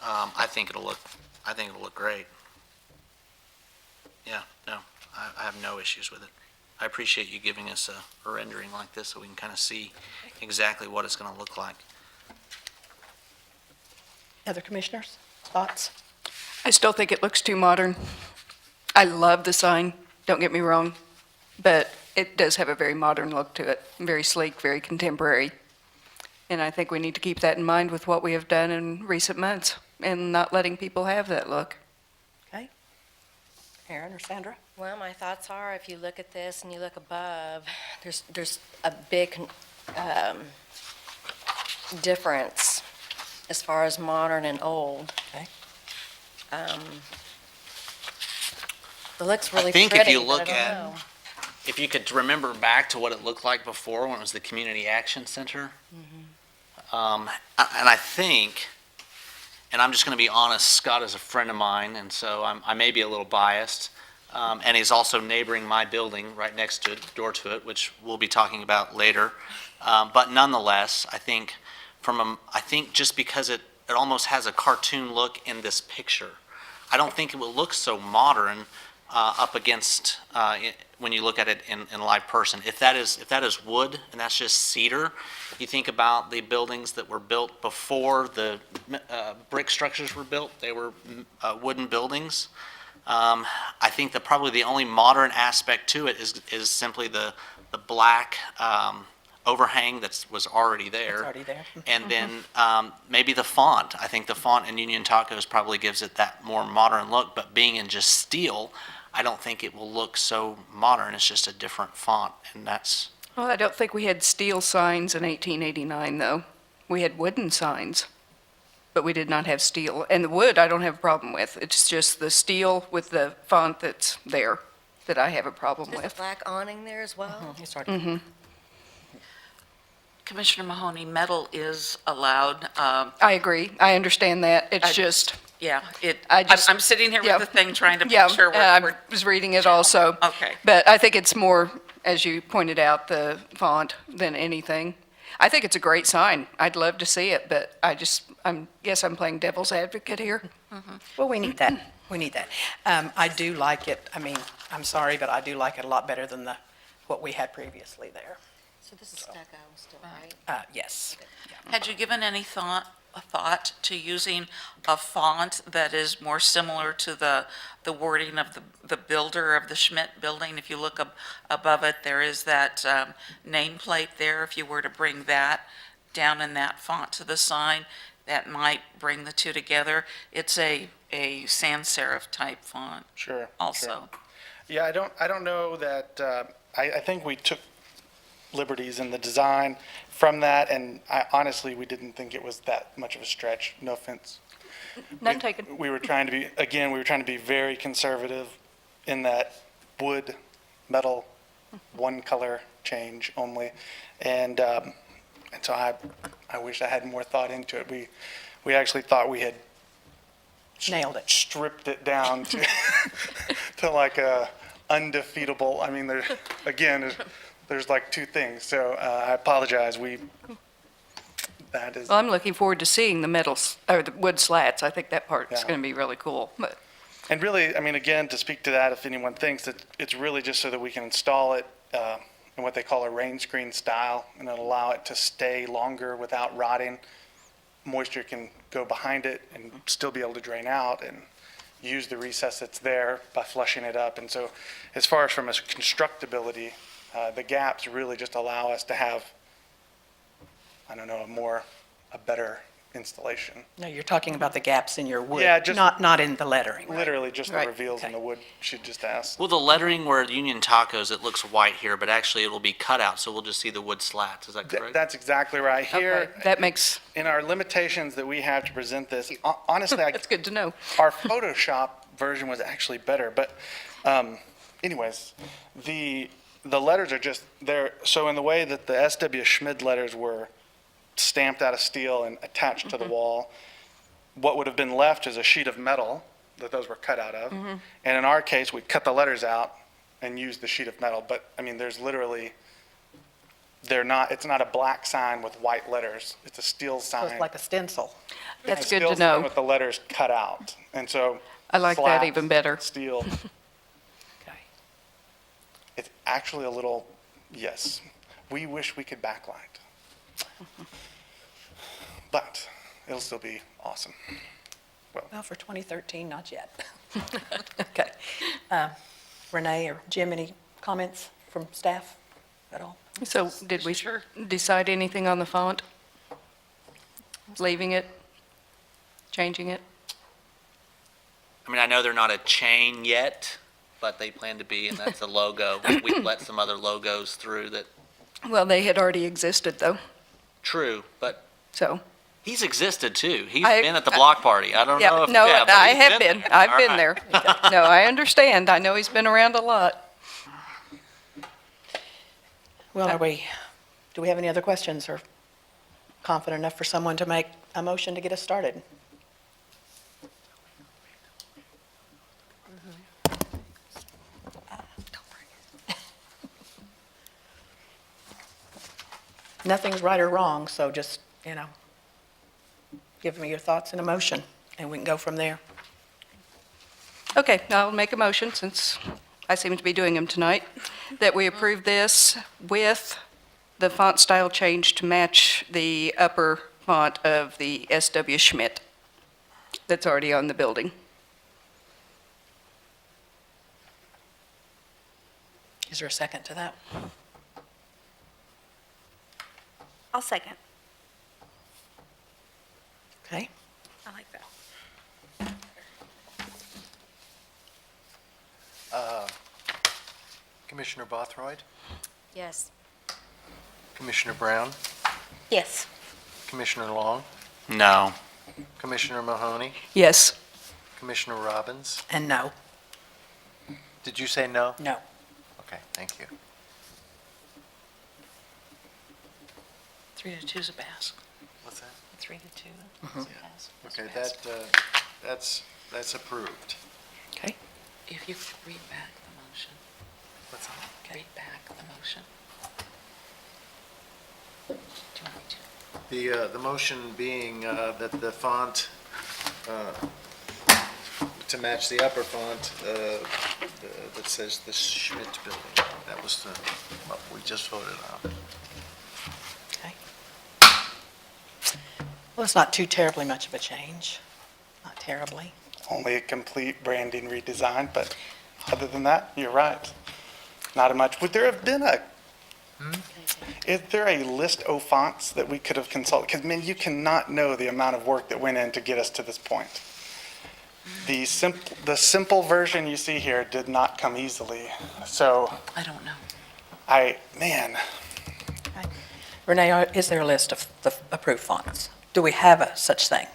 I think it'll look great. Yeah, no, I have no issues with it. I appreciate you giving us a rendering like this so we can kind of see exactly what it's going to look like. Other commissioners, thoughts? I still think it looks too modern. I love the sign, don't get me wrong, but it does have a very modern look to it, very sleek, very contemporary. And I think we need to keep that in mind with what we have done in recent months and not letting people have that look. Okay. Aaron or Sandra? Well, my thoughts are, if you look at this and you look above, there's a big difference as far as modern and old. Okay. It looks really think pretty, if you but look I don't at- know. If you could remember back to what it looked like before, when it was the Community Action Center, and I think, and I'm just going to be honest, Scott is a friend of mine, and so I may be a little biased, and he's also neighboring my building right next to it, door to it, which we'll be talking about later. But nonetheless, I think I think just because it almost has a cartoon look in this picture, I don't think it will look so modern up against when you look at it in live person. If that is wood and that's just cedar, you think about the buildings that were built before the brick structures were built. They were wooden buildings. I think that probably the only modern aspect to it is simply the black overhang that was already there. It's already there. And then maybe the font. I think the font in Union Tacos probably gives it that more modern look, but being in just steel, I don't think it will look so modern. It's just a different font, and that's, Well, I don't think we had steel signs in 1889, though. We had wooden signs, but we did not have steel. And the wood, I don't have a problem with. It's just the steel with the font that's there that I have a problem There's a with. black awning there as well? It's already- Commissioner Mahoney, metal is allowed. I agree. I understand that. It's I- just, Yeah, I'm sitting here yeah. with the thing trying to yeah, make sure I we're, was reading it also. okay. But I think it's more, as you pointed out, the font than anything. I think it's a great sign. I'd love to see it, but guess I'm playing devil's advocate here. Well, we need that. We need that. I do like it. I mean, I'm sorry, but I do like it a lot better than what we had previously there. So this is stucco still, right? Yes. Had you given any thought to using a font that is more similar to the wording of the builder of the Schmidt building? If you look above it, there is that nameplate there. If you were to bring that down in that font to the sign, that might bring the two together. It's a sans serif type font Sure. also. Sure. Yeah, I don't know that, I think we took liberties in the design from that, and honestly, we didn't think it was that much of a stretch, no offense. None taken. We were trying to be very conservative in that wood, metal, one color change only. And so I wish I had more thought into it. We actually thought we had Nailed it. stripped it down to, to like a undefeatable, I mean, there's like two things. So I apologize. That is. Well, I'm looking forward to seeing the metals, or the wood slats. I think that part is Yeah. going to be really cool. But And really, I mean, again, to speak to that, if anyone thinks that it's really just so that we can install it in what they call a rain screen style, and it'll allow it to stay longer without rotting. Moisture can go behind it and still be able to drain out and use the recess that's there by flushing it up. And so as far as from a constructability, the gaps really just allow us to have, I don't know, a better installation. No, you're talking about the gaps in your wood, Yeah, just- not in the lettering. right? Literally just the Right, reveals in okay. the wood, she just asked. well, the lettering where Union Tacos, it looks white here, but actually it'll be cut out, so we'll just see the wood slats. Is that correct? That's exactly right. Here, that makes, in our limitations that we have to present this, honestly, that's good to know. our Photoshop version was actually better, but anyways, the letters are just there. So in the way that the S.W. Schmid letters were stamped out of steel and attached to the wall, what would have been left is a sheet of metal that those were cut out of. And in our case, we cut the letters out and used the sheet of metal. But I mean, there's literally they're not, it's not a black sign with white letters. It's a steel So sign. it's like a stencil. That's A good steel to sign know. with the letters cut out. And so. I like that flat, even better. Steel. Okay. It's actually a little, yes, we wish we could backlight. But it'll still be awesome. Well, for 2013, not yet. Okay. Renee or Jim, any comments from staff at all? So did we decide anything on the font? Leaving it? Changing it? I mean, I know they're not a chain yet, but they plan to be, and that's a logo. We've let some other logos through that, Well, they had already existed, though, true, but so. he's existed too. He's I- been at the block party. I don't know Yeah, if, no, yeah, but I he's have been. there. I've All been right. there. No, I understand. I know he's been around a lot. Well, do we have any other questions or confident enough for someone to make a motion to get us started? Nothing's right or wrong, so just, give me your thoughts and a motion, and we can go from there. Okay, I'll make a motion, since I seem to be doing them tonight, that we approve this with the font style change to match the upper font of the S.W. Schmidt that's already on the building. Is there a second to that? I'll second. Okay. I like that. Commissioner Bothroyd, Yes. Commissioner Brown, Yes. Commissioner Long, No. Commissioner Mahoney, Yes. Commissioner Robbins. And no. Did you say no? No. Okay, thank you. 3-2 is a pass. What's that? 3-2. Pass. Okay, that's approved. Okay. If you could read back the motion. What's that? Read back the motion. Do you want me to? The motion being that the font, to match the upper font that says the Schmidt Building. That was what we just voted on. Okay. Well, it's not too terribly much of a change. Not terribly. Only a complete branding redesign, but other than that, you're right. Not much. Would there have been is there a list of fonts that we could have consulted? Because, man, you cannot know the amount of work that went in to get us to this point. The simple version you see here did not come easily. So I don't know. man, Renee, is there a list of the approved fonts? Do we have a such thing?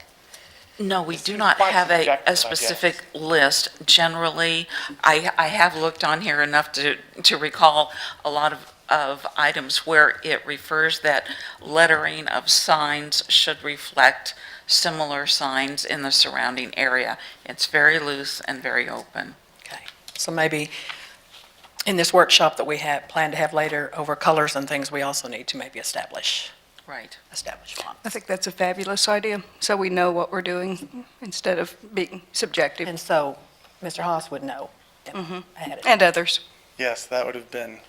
No, we This do seems not quite have subjective, I a guess. specific list. Generally, I have looked on here enough to recall a lot of items where it refers that lettering of signs should reflect similar signs in the surrounding area. It's very loose and very open. Okay. So maybe in this workshop that we plan to have later over colors and things, we also need to maybe establish Right. fonts. I think that's a fabulous idea, so we know what we're doing instead of being subjective. And so Mr. Haas would know ahead of time. And others. yes, that would have been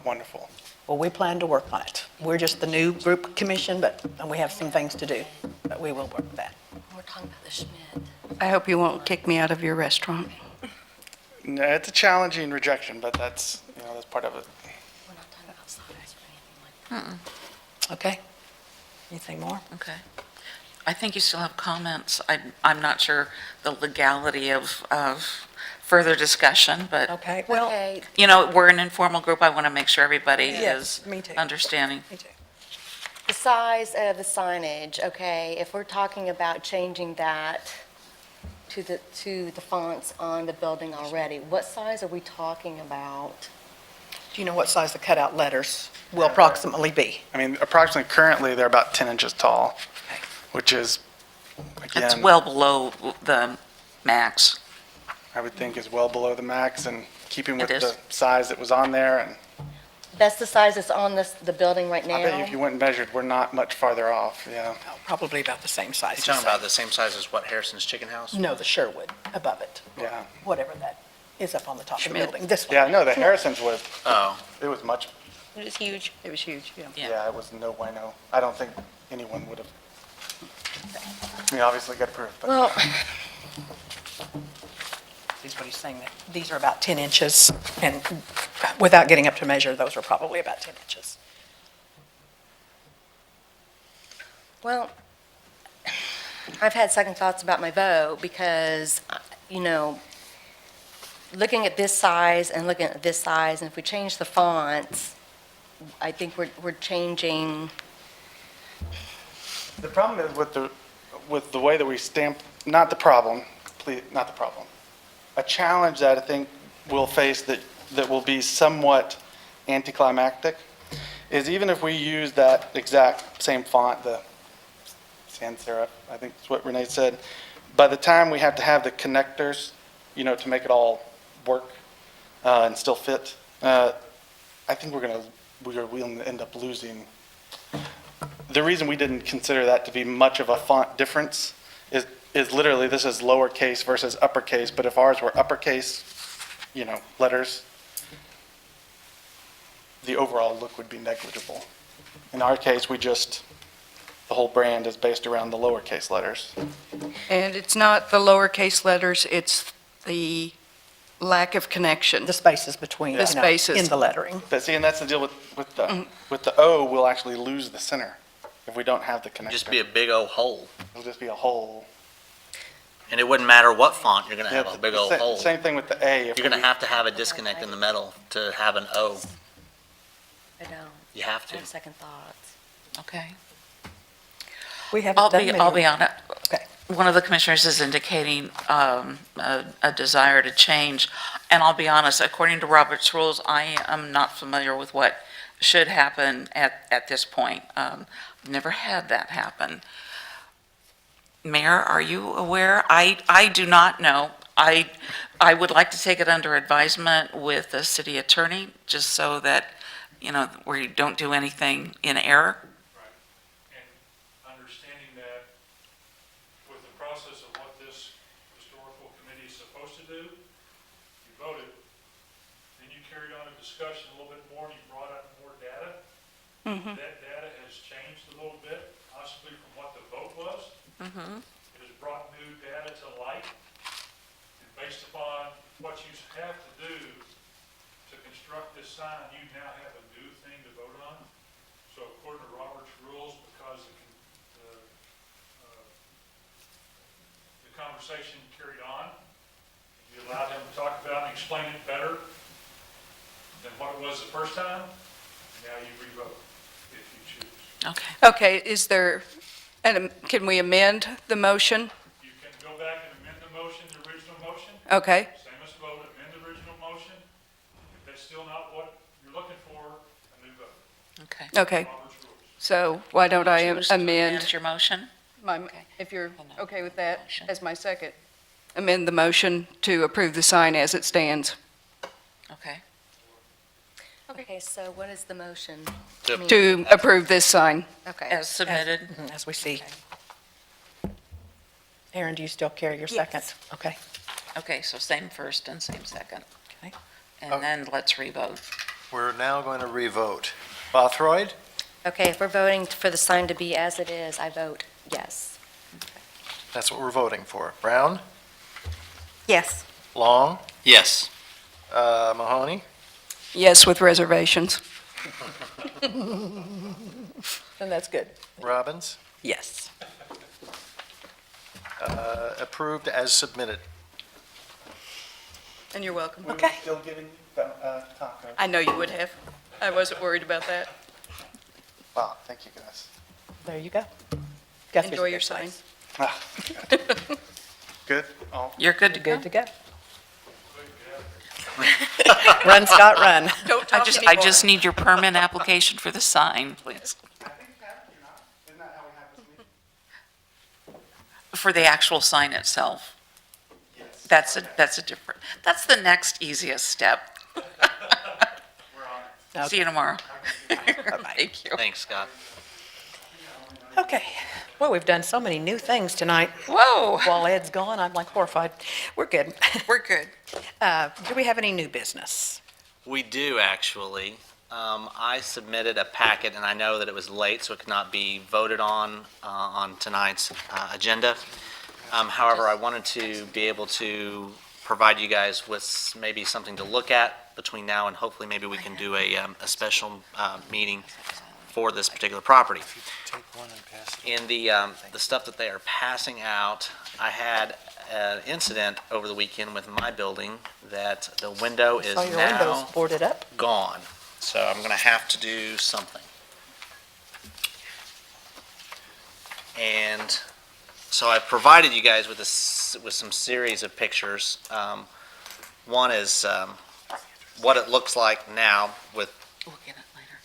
wonderful. Well, we plan to work on it. We're just the new group commission, and we have some things to do, but we will work that. We're talking about the Schmidt. I hope you won't kick me out of your restaurant. No, it's a challenging rejection, but that's part of it. We're not talking about signs or anything like that. Okay? Anything more? Okay. I think you still have comments. I'm not sure the legality of further discussion, but, Okay, well, Okay, we're an informal group. I want to make sure everybody Yes, is me too. understanding. me too. the size of the signage, okay, if we're talking about changing that to the fonts on the building already, what size are we talking about? Do you know what size the cutout letters will approximately be? I mean, approximately currently, they're about 10 inches tall, Okay. which is, It's again, well below the max. I would think is well below the max and keeping with It is. the size that was on there. And That's the size that's on the building right I bet you if you now? went and measured, we're not much farther off, yeah. Probably about the same size. You're talking about the same size as what, Harrison's Chicken House? No, the Sherwood above it. Yeah. Whatever that is up on the top of the Schmidt. building. This one. Yeah, no, the Harrison's was, Oh, it was much, It is huge. It was huge, yeah. Yeah. yeah, it was no bueno. I don't think anyone would have, I mean, obviously got approved, but. Well, Is what he's saying, that these are about 10 inches, and without getting up to measure, those are probably about 10 inches. well, I've had second thoughts about my vote because, you know, looking at this size and looking at this size, and if we change the fonts, I think we're changing, The problem is with the way that we stamp, not the problem, please, not the problem. A challenge that I think we'll face that will be somewhat anticlimactic is even if we use that exact same font, the sans serif, I think is what Renee said, by the time we have to have the connectors, you know, to make it all work and still fit, I think we'll end up losing. The reason we didn't consider that to be much of a font difference is literally, this is lowercase versus uppercase, but if ours were uppercase, you know, letters, the overall look would be negligible. In our case, the whole brand is based around the lowercase letters. And it's not the lowercase letters, it's the lack of connection. The spaces between, The spaces. in the lettering. But see, and that's the deal with the O, we'll actually lose the center if we don't have the connector. just be a big old hole. It'll just be a hole. And it wouldn't matter what font, you're gonna Yeah, have a big old sa- hole. Same thing with the A. You're gonna have to have a disconnect in the middle to have an O. I don't, You have I to. have second thoughts. Okay. We haven't done many. I'll be on it. Okay. One of the commissioners is indicating a desire to change, and I'll be honest, according to Robert's rules, I am not familiar with what should happen at this point. I've never had that happen. Mayor, are you aware? I do not know. I would like to take it under advisement with the city attorney, just so that, you know, we don't do anything in error. And understanding that with the process of what this historical committee is supposed to do, you voted, then you carried on a discussion a little bit more, and you brought up more data. That data has changed a little bit, possibly from what the vote was. It has brought new data to light, and based upon what you have to do to construct this sign, you now have a new thing to vote on. So according to Robert's rules, because the conversation carried on, you allowed him to talk about and explain it better than what it was the first time, now you revote if you choose. Okay. Okay, is there, can we amend the motion? You can go back and amend the motion, the original motion, Okay, same as vote, amend the original motion. If that's still not what you're looking for, a new vote. Okay. okay. Robert's rules. So why don't I Choose to amend your motion? if you're okay with that, Motion. as my second? Amend the motion to approve the sign as it stands. Okay. Okay, so what is the motion? To- I mean, To approve this sign. Okay. As submitted. As we see. Aaron, do you still carry your second? Yes. Okay. Okay, so same first and same second. Okay. And then let's revote. We're now going to revote. Bothroyd, Okay, if we're voting for the sign to be as it is, I vote yes. that's what we're voting for. Brown, Yes. Long, Yes. Mahoney, Yes, with reservations. And that's good. Robbins, Yes. approved as submitted. And you're welcome. Okay. Still giving taco. I know you would have. I wasn't worried about that. Wow, thank you, guys. There you go. Guthrie's Enjoy a your good sign. place. Ah, Good? All You're good to go? Good to go. Run, Scott, run. Don't I talk just anymore. need your permit application for the sign, please. Isn't that how we have this meeting? For the actual sign itself. That's a different, that's the next easiest step. We're on See you tomorrow. Bye-bye. Thank you. Thanks, Scott. Okay. Well, we've done so many new things tonight. Whoa, While Ed's gone, I'm like horrified. We're good. we're good. Do we have any new business? We do, actually. I submitted a packet, and I know that it was late, so it could not be voted on tonight's agenda. However, I wanted to be able to provide you guys with maybe something to look at between now and hopefully maybe we can do a special meeting for this particular property. Take one and pass it. In the stuff that they are passing out, I had an incident over the weekend with my building that the window is Saw your windows now boarded up. gone. So I'm going to have to do something. And so I provided you guys with some series of pictures. One is what it looks like now with We'll get it later.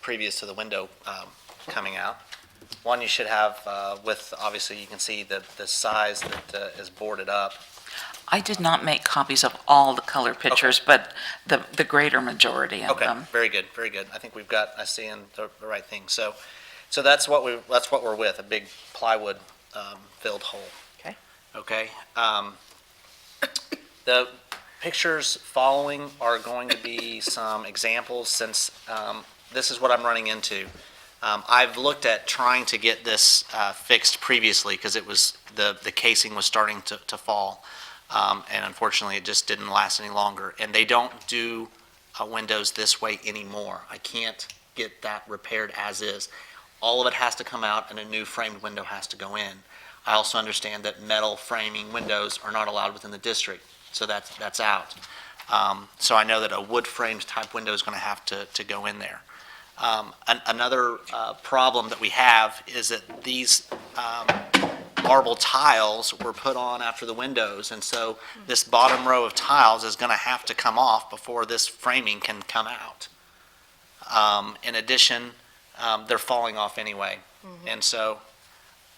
previous to the window coming out. One you should have with, obviously, you can see the size that is boarded up. I did not make copies of all the color pictures, but the greater majority of Okay, them. very good, very good. I think I see in the right thing. So that's what we're with, a big plywood filled hole. Okay. Okay. The pictures following are going to be some examples since this is what I'm running into. I've looked at trying to get this fixed previously because it was, the casing was starting to fall. And unfortunately, it just didn't last any longer. And they don't do windows this way anymore. I can't get that repaired as is. All of it has to come out and a new framed window has to go in. I also understand that metal framing windows are not allowed within the district, so that's out. So I know that a wood framed type window is going to have to go in there. Another problem that we have is that these marble tiles were put on after the windows, and so this bottom row of tiles is going to have to come off before this framing can come out. In addition, they're falling off anyway. And so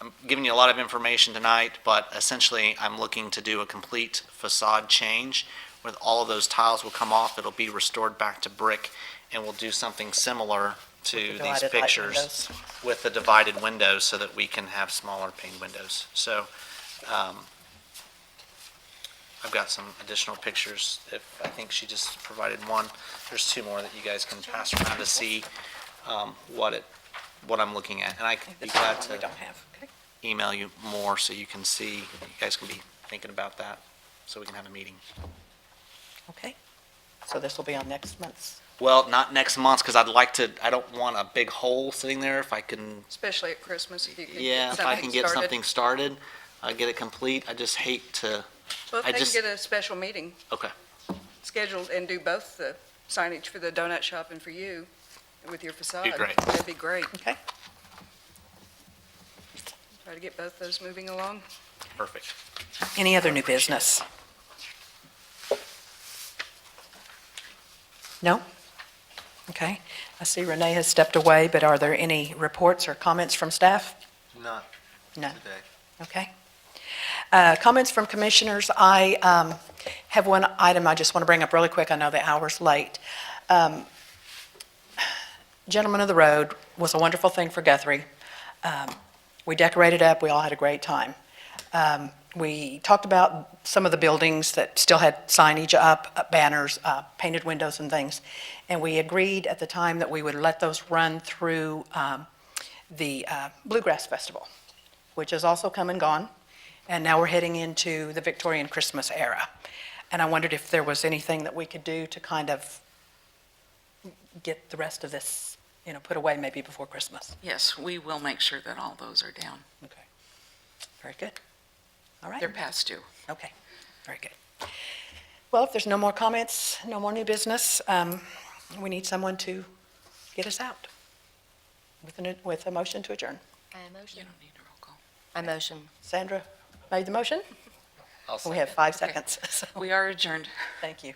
I'm giving you a lot of information tonight, but essentially I'm looking to do a complete facade change with all of those tiles will come off. It'll be restored back to brick, and we'll do something similar to With the these divided light pictures windows. with the divided windows so that we can have smaller pane windows. So I've got some additional pictures. I think she just provided one. There's two more that you guys can pass around to see what I'm looking at. And This be glad one we to don't have. Okay. email you more so you can see, you guys can be thinking about that, so we can have a meeting. Okay. So this will be on next month's. Well, not next month, because I don't want a big hole sitting there. If I can, Especially at Christmas, if you can yeah, get if I something can get started. something started, get it complete. I just hate to, Well, I if they just- can get a special meeting okay. scheduled and do both the signage for the donut shop and for you with your facade. great. That'd be great. Okay. Try to get both those moving along. Perfect. Any other new business? No? Okay. I see Renee has stepped away, but are there any reports or comments from staff? Not None. today. Okay. Comments from commissioners. I have one item I just want to bring up really quick. I know the hour's late. Gentleman of the Road was a wonderful thing for Guthrie. We decorated up. We all had a great time. We talked about some of the buildings that still had signage up, banners, painted windows and things. And we agreed at the time that we would let those run through the Bluegrass Festival, which has also come and gone. And now we're heading into the Victorian Christmas era. And I wondered if there was anything that we could do to kind of get the rest of this, put away maybe before Christmas. Yes, we will make sure that all those are down. Okay. Very good. All right. They're past due. Okay, very good. Well, if there's no more comments, no more new business, we need someone to get us out with a motion to adjourn. I You motion. don't need a roll call. I motion. Sandra made the motion? I'll We have second. 5 Okay. seconds, so We are adjourned. thank you.